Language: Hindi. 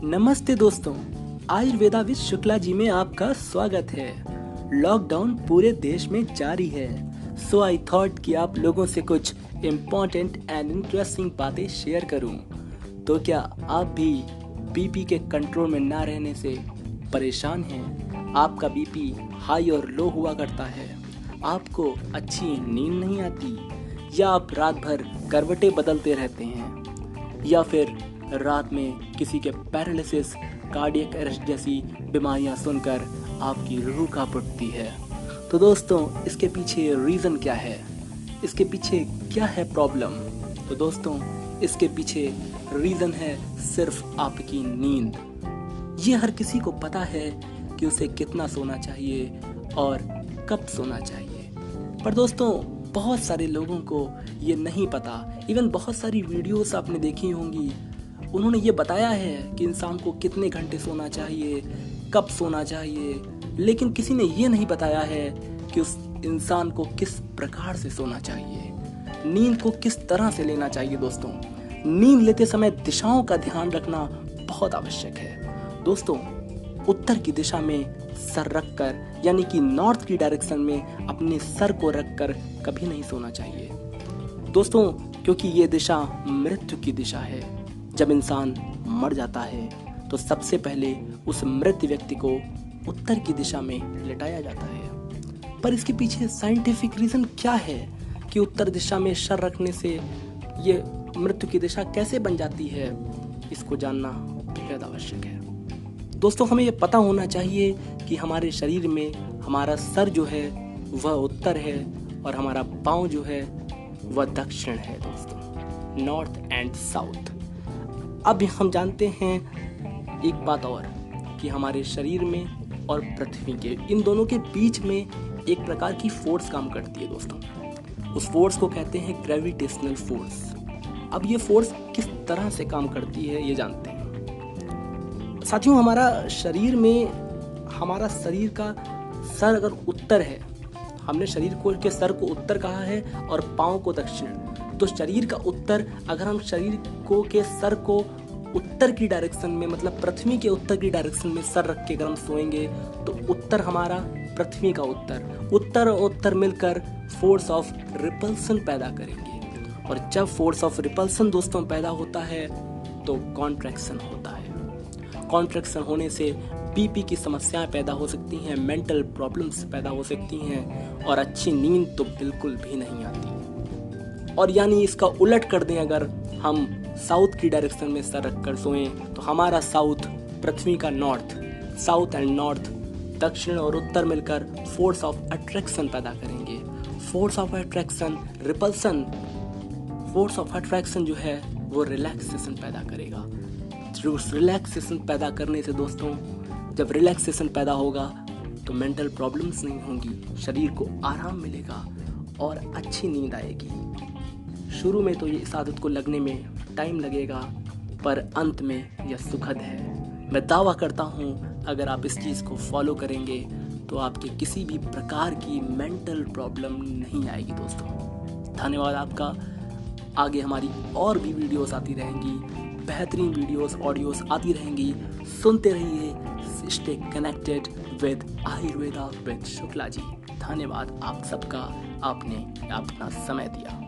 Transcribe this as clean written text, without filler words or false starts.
नमस्ते दोस्तों, आयुर्वेदा विद शुक्ला जी में आपका स्वागत है। लॉकडाउन पूरे देश में जारी है, सो आई थॉट कि आप लोगों से कुछ इम्पोर्टेंट एंड इंटरेस्टिंग बातें शेयर करूं। तो क्या आप भी बीपी के कंट्रोल में ना रहने से परेशान हैं? आपका बीपी हाई और लो हुआ करता है, आपको अच्छी नींद नहीं आती, या आप रात भर करवटें बदलते रहते हैं, या फिर रात में किसी के पैरालिसिस, कार्डियक अरेस्ट जैसी बीमारियां सुनकर आपकी रूह कांप उठती है। तो दोस्तों, इसके पीछे रीज़न क्या है? इसके पीछे क्या है प्रॉब्लम? तो दोस्तों, इसके पीछे रीज़न है सिर्फ आपकी नींद। ये हर किसी को पता है कि उसे कितना सोना चाहिए और कब सोना चाहिए, पर दोस्तों बहुत सारे लोगों को ये नहीं पता। इवन बहुत सारी वीडियोस आपने देखी होंगी, उन्होंने ये बताया है कि इंसान को कितने घंटे सोना चाहिए, कब सोना चाहिए, लेकिन किसी ने ये नहीं बताया है कि उस इंसान को किस प्रकार से सोना चाहिए, नींद को किस तरह से लेना चाहिए। दोस्तों, नींद लेते समय दिशाओं का ध्यान रखना बहुत आवश्यक है। दोस्तों, उत्तर की दिशा में सर रखकर, यानी कि नॉर्थ की डायरेक्शन में अपने सर को रखकर कभी नहीं सोना चाहिए दोस्तों, क्योंकि ये दिशा मृत्यु की दिशा है। जब इंसान मर जाता है तो सबसे पहले उस मृत व्यक्ति को उत्तर की दिशा में लिटाया जाता है। पर इसके पीछे साइंटिफिक रीजन क्या है कि उत्तर दिशा में सर रखने से ये मृत्यु की दिशा कैसे बन जाती है? इसको जानना बेहद आवश्यक है। दोस्तों, हमें ये पता होना चाहिए कि हमारे शरीर में हमारा सर जो है वह उत्तर है और हमारा पाँव जो है वह दक्षिण है। दोस्तों, नॉर्थ एंड साउथ। अब हम जानते हैं एक बात और, कि हमारे शरीर में और पृथ्वी के, इन दोनों के बीच में एक प्रकार की फोर्स काम करती है। दोस्तों, उस फोर्स को कहते हैं ग्रेविटेशनल फोर्स। अब ये फोर्स किस तरह से काम करती है ये जानते हैं। साथियों, हमारा शरीर का सर अगर उत्तर है, हमने शरीर को के सर को उत्तर कहा है और पाँव को दक्षिण, तो शरीर का उत्तर, अगर हम शरीर को के सर को उत्तर की डायरेक्शन में, मतलब पृथ्वी के उत्तर की डायरेक्शन में सर रख के अगर हम सोएंगे तो उत्तर हमारा पृथ्वी का उत्तर और उत्तर मिलकर फोर्स ऑफ रिपल्सन पैदा करेंगे। और जब फोर्स ऑफ रिपल्सन दोस्तों पैदा होता है तो कॉन्ट्रैक्शन होता है। कॉन्ट्रैक्शन होने से बीपी की समस्याएं पैदा हो सकती हैं, मेंटल प्रॉब्लम्स पैदा हो सकती हैं और अच्छी नींद तो बिल्कुल भी नहीं आती। और यानी इसका उलट कर दें, अगर हम साउथ की डायरेक्शन में सर रखकर सोएं तो हमारा साउथ पृथ्वी का नॉर्थ, साउथ एंड नॉर्थ, दक्षिण और उत्तर मिलकर फोर्स ऑफ अट्रैक्शन पैदा करेंगे। Force of attraction, repulsion, force of attraction जो है वो रिलैक्सेशन पैदा करेगा। रिलैक्सेशन पैदा करने से दोस्तों, जब रिलैक्सेशन पैदा होगा तो मेंटल प्रॉब्लम्स नहीं होंगी, शरीर को आराम मिलेगा और अच्छी नींद आएगी। शुरू में तो ये इस आदत को लगने में टाइम लगेगा, पर अंत में यह सुखद है। मैं दावा करता हूँ, अगर आप इस चीज़ को फॉलो करेंगे तो आपके किसी भी प्रकार की मेंटल प्रॉब्लम नहीं आएगी। दोस्तों, धन्यवाद आपका। आगे हमारी और भी वीडियोस आती रहेंगी, बेहतरीन वीडियोस, ऑडियोस आती रहेंगी। सुनते रहिए, stay connected with Ayurveda with Shukla ji. धन्यवाद आप सबका, आपने अपना समय दिया।